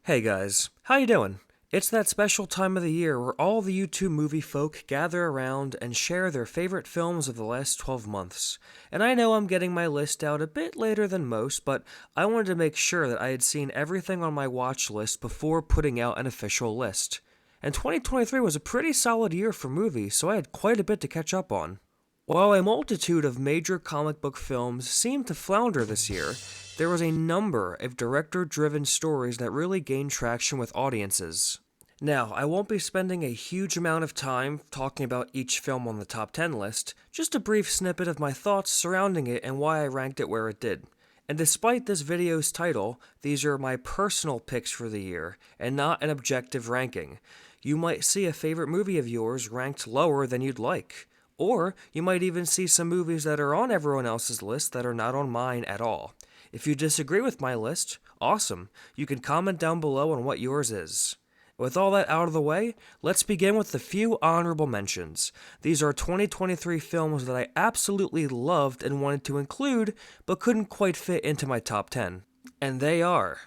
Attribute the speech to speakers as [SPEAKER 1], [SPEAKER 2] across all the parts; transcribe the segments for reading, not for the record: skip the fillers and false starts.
[SPEAKER 1] Hey guys, how you doing? It's that special time of the year where all the YouTube movie folk gather around and share their favorite films of the last 12 months. And I know I'm getting my list out a bit later than most, but I wanted to make sure that I had seen everything on my watch list before putting out an official list. And 2023 was a pretty solid year for movies, so I had quite a bit to catch up on. While a multitude of major comic book films seemed to flounder this year, there was a number of director driven stories that really gained traction with audiences. Now, I won't be spending a huge amount of time talking about each film on the top 10 list, just a brief snippet of my thoughts surrounding it and why I ranked it where it did. And despite this video's title, these are my personal picks for the year, and not an objective ranking. You might see a favorite movie of yours ranked lower than you'd like. Or you might even see some movies that are on everyone else's list that are not on mine at all. If you disagree with my list, awesome. You can comment down below on what yours is. With all that out of the way, let's begin with a few honorable mentions. These are 2023 films that I absolutely loved and wanted to include, but couldn't quite fit into my top 10. And they are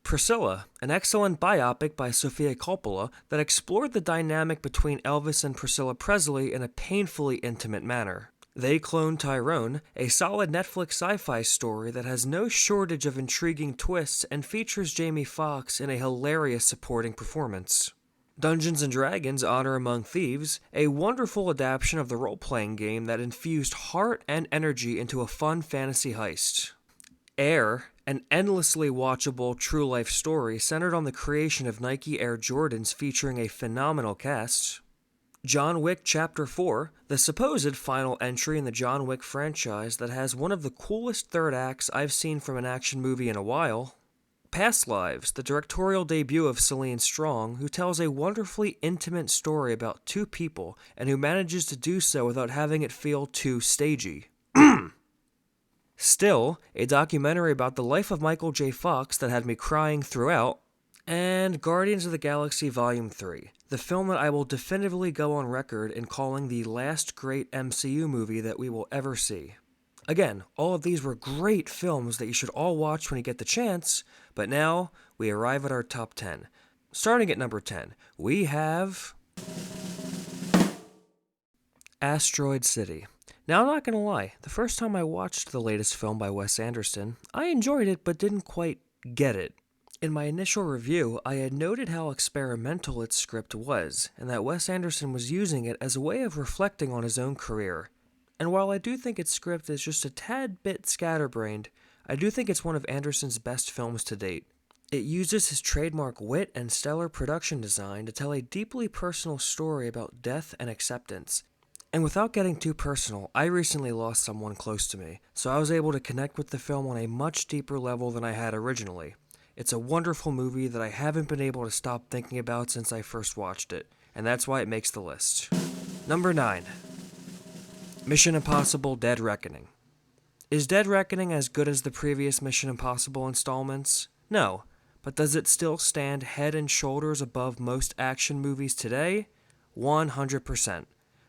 [SPEAKER 1] Priscilla, an excellent biopic by Sofia Coppola that explored the dynamic between Elvis and Priscilla Presley in a painfully intimate manner. They Cloned Tyrone, a solid Netflix sci-fi story that has no shortage of intriguing twists and features Jamie Foxx in a hilarious supporting performance. Dungeons & Dragons: Honor Among Thieves, a wonderful adaptation of the role-playing game that infused heart and energy into a fun fantasy heist. Air, an endlessly watchable true-life story centered on the creation of Nike Air Jordans featuring a phenomenal cast. John Wick Chapter 4, the supposed final entry in the John Wick franchise that has one of the coolest third acts I've seen from an action movie in a while. Past Lives, the directorial debut of Celine Strong, who tells a wonderfully intimate story about two people and who manages to do so without having it feel too stagey. Still, a documentary about the life of Michael J. Fox that had me crying throughout. And Guardians of the Galaxy Volume 3, the film that I will definitively go on record in calling the last great MCU movie that we will ever see. Again, all of these were great films that you should all watch when you get the chance, but now we arrive at our top 10. Starting at number 10, we have Asteroid City. Now, I'm not gonna lie, the first time I watched the latest film by Wes Anderson, I enjoyed it but didn't quite get it. In my initial review, I had noted how experimental its script was, and that Wes Anderson was using it as a way of reflecting on his own career. And while I do think its script is just a tad bit scatterbrained, I do think it's one of Anderson's best films to date. It uses his trademark wit and stellar production design to tell a deeply personal story about death and acceptance. And without getting too personal, I recently lost someone close to me, so I was able to connect with the film on a much deeper level than I had originally. It's a wonderful movie that I haven't been able to stop thinking about since I first watched it, and that's why it makes the list. Number 9. Mission Impossible: Dead Reckoning. Is Dead Reckoning as good as the previous Mission Impossible installments? No, but does it still stand head and shoulders above most action movies today? 100%.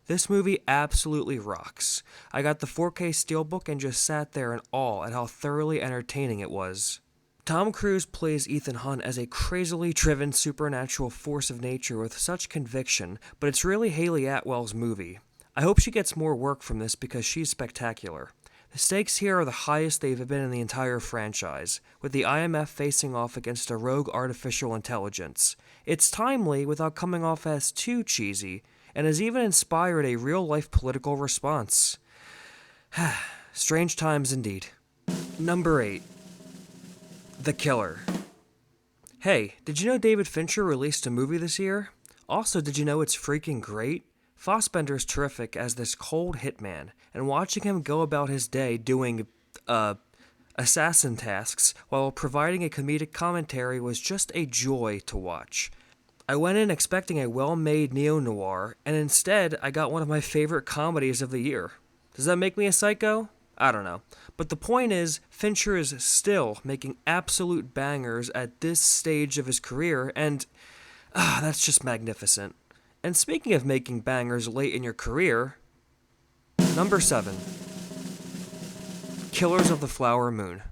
[SPEAKER 1] This movie absolutely rocks. I got the 4K Steelbook and just sat there in awe at how thoroughly entertaining it was. Tom Cruise plays Ethan Hunt as a crazily driven supernatural force of nature with such conviction, but it's really Hayley Atwell's movie. I hope she gets more work from this because she's spectacular. The stakes here are the highest they've been in the entire franchise, with the IMF facing off against a rogue artificial intelligence. It's timely without coming off as too cheesy, and has even inspired a real-life political response. Strange times indeed. Number 8. The Killer. Hey, did you know David Fincher released a movie this year? Also, did you know it's freaking great? Fassbender's terrific as this cold hitman, and watching him go about his day doing, assassin tasks while providing a comedic commentary was just a joy to watch. I went in expecting a well-made neo-noir, and instead I got one of my favorite comedies of the year. Does that make me a psycho? I don't know. But the point is, Fincher is still making absolute bangers at this stage of his career, and that's just magnificent. And speaking of making bangers late in your career, number 7. Killers of the Flower Moon.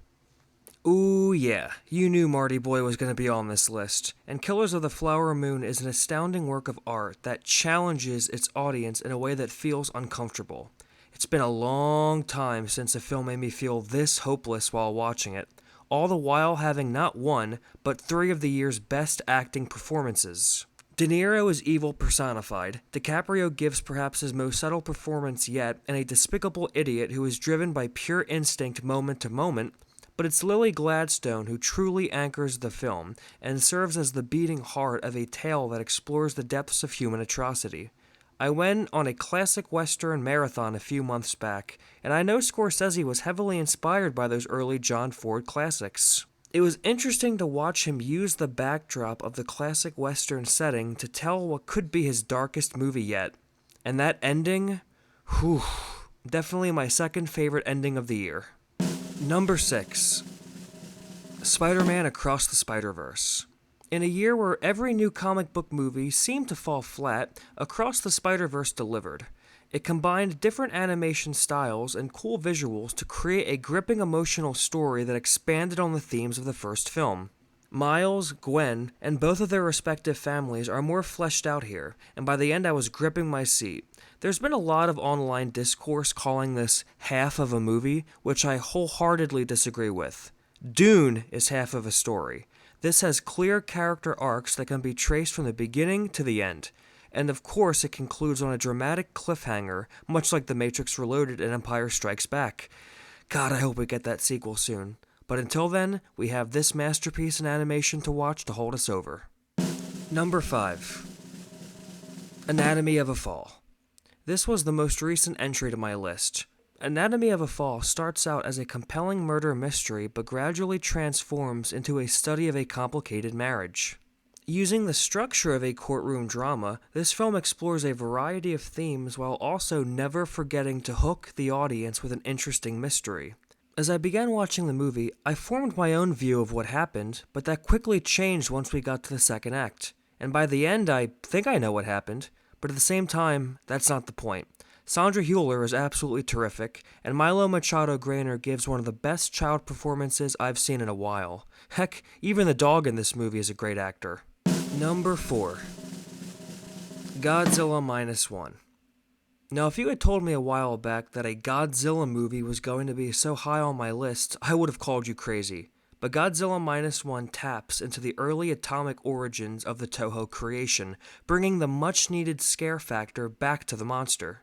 [SPEAKER 1] Ooh, yeah, you knew Marty Boy was going to be on this list. And Killers of the Flower Moon is an astounding work of art that challenges its audience in a way that feels uncomfortable. It's been a long time since a film made me feel this hopeless while watching it, all the while having not one, but three of the year's best acting performances. De Niro is evil personified. DiCaprio gives perhaps his most subtle performance yet, and a despicable idiot who is driven by pure instinct moment to moment. But it's Lily Gladstone who truly anchors the film and serves as the beating heart of a tale that explores the depths of human atrocity. I went on a classic Western marathon a few months back, and I know Scorsese was heavily inspired by those early John Ford classics. It was interesting to watch him use the backdrop of the classic Western setting to tell what could be his darkest movie yet. And that ending? Whew. Definitely my second favorite ending of the year. Number 6. Spider-Man Across the Spider-Verse. In a year where every new comic book movie seemed to fall flat, Across the Spider-Verse delivered. It combined different animation styles and cool visuals to create a gripping emotional story that expanded on the themes of the first film. Miles, Gwen, and both of their respective families are more fleshed out here, and by the end I was gripping my seat. There's been a lot of online discourse calling this half of a movie, which I wholeheartedly disagree with. Dune is half of a story. This has clear character arcs that can be traced from the beginning to the end. And of course, it concludes on a dramatic cliffhanger, much like The Matrix Reloaded and Empire Strikes Back. God, I hope we get that sequel soon. But until then, we have this masterpiece in animation to watch to hold us over. Number 5. Anatomy of a Fall. This was the most recent entry to my list. Anatomy of a Fall starts out as a compelling murder mystery but gradually transforms into a study of a complicated marriage. Using the structure of a courtroom drama, this film explores a variety of themes while also never forgetting to hook the audience with an interesting mystery. As I began watching the movie, I formed my own view of what happened, but that quickly changed once we got to the second act. And by the end, I think I know what happened. But at the same time, that's not the point. Sandra Hüller is absolutely terrific, and Milo Machado Graner gives one of the best child performances I've seen in a while. Heck, even the dog in this movie is a great actor. Number 4. Godzilla Minus One. Now, if you had told me a while back that a Godzilla movie was going to be so high on my list, I would have called you crazy. But Godzilla Minus One taps into the early atomic origins of the Toho creation, bringing the much-needed scare factor back to the monster.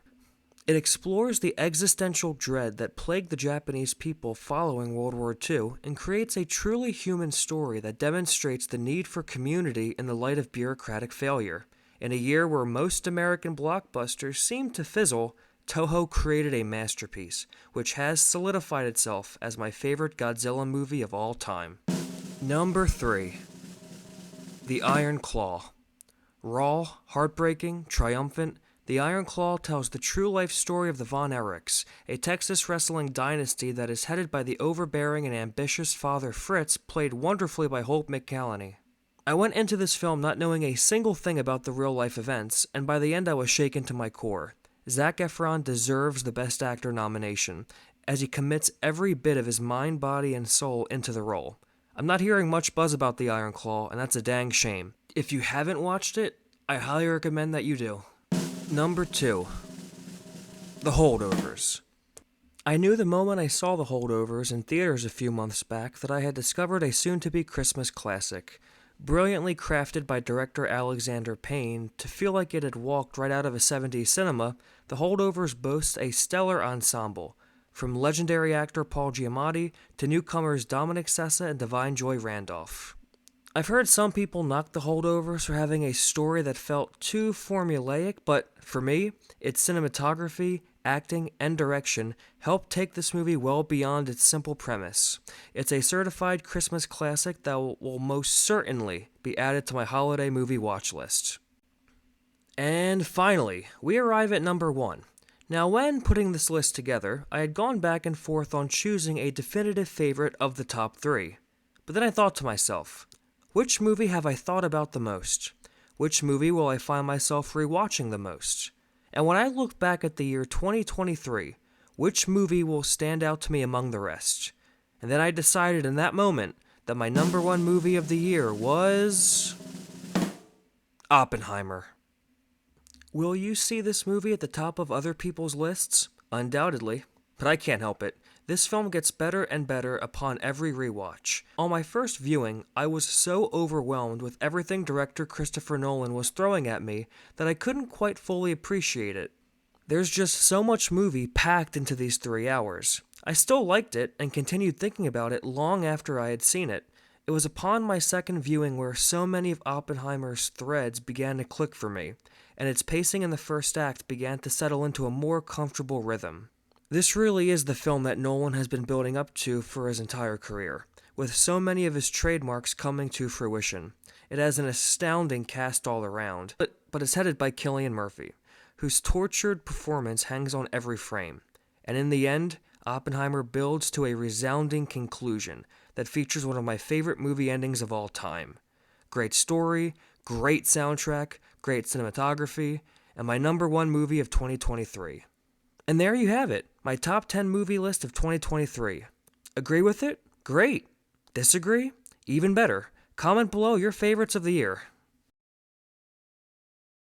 [SPEAKER 1] It explores the existential dread that plagued the Japanese people following World War II and creates a truly human story that demonstrates the need for community in the light of bureaucratic failure. In a year where most American blockbusters seemed to fizzle, Toho created a masterpiece, which has solidified itself as my favorite Godzilla movie of all time. Number 3. The Iron Claw. Raw, heartbreaking, triumphant, The Iron Claw tells the true-life story of the Von Erichs, a Texas wrestling dynasty that is headed by the overbearing and ambitious father Fritz, played wonderfully by Holt McCallany. I went into this film not knowing a single thing about the real-life events, and by the end I was shaken to my core. Zac Efron deserves the Best Actor nomination, as he commits every bit of his mind, body, and soul into the role. I'm not hearing much buzz about The Iron Claw, and that's a dang shame. If you haven't watched it, I highly recommend that you do. Number 2. The Holdovers. I knew the moment I saw The Holdovers in theaters a few months back that I had discovered a soon-to-be Christmas classic. Brilliantly crafted by director Alexander Payne to feel like it had walked right out of a 70s cinema, The Holdovers boasts a stellar ensemble, from legendary actor Paul Giamatti to newcomers Dominic Sessa and Divine Joy Randolph. I've heard some people knock The Holdovers for having a story that felt too formulaic, but for me, its cinematography, acting, and direction helped take this movie well beyond its simple premise. It's a certified Christmas classic that will most certainly be added to my holiday movie watch list. And finally, we arrive at number 1. Now, when putting this list together, I had gone back and forth on choosing a definitive favorite of the top 3. But then I thought to myself, which movie have I thought about the most? Which movie will I find myself rewatching the most? And when I look back at the year 2023, which movie will stand out to me among the rest? And then I decided in that moment that my number one movie of the year was Oppenheimer. Will you see this movie at the top of other people's lists? Undoubtedly. But I can't help it. This film gets better and better upon every rewatch. On my first viewing, I was so overwhelmed with everything director Christopher Nolan was throwing at me that I couldn't quite fully appreciate it. There's just so much movie packed into these 3 hours. I still liked it and continued thinking about it long after I had seen it. It was upon my second viewing where so many of Oppenheimer's threads began to click for me, and its pacing in the first act began to settle into a more comfortable rhythm. This really is the film that Nolan has been building up to for his entire career, with so many of his trademarks coming to fruition. It has an astounding cast all around, but it's headed by Cillian Murphy, whose tortured performance hangs on every frame. And in the end, Oppenheimer builds to a resounding conclusion that features one of my favorite movie endings of all time. Great story, great soundtrack, great cinematography, and my number one movie of 2023. And there you have it, my top 10 movie list of 2023. Agree with it? Great. Disagree? Even better. Comment below your favorites of the year.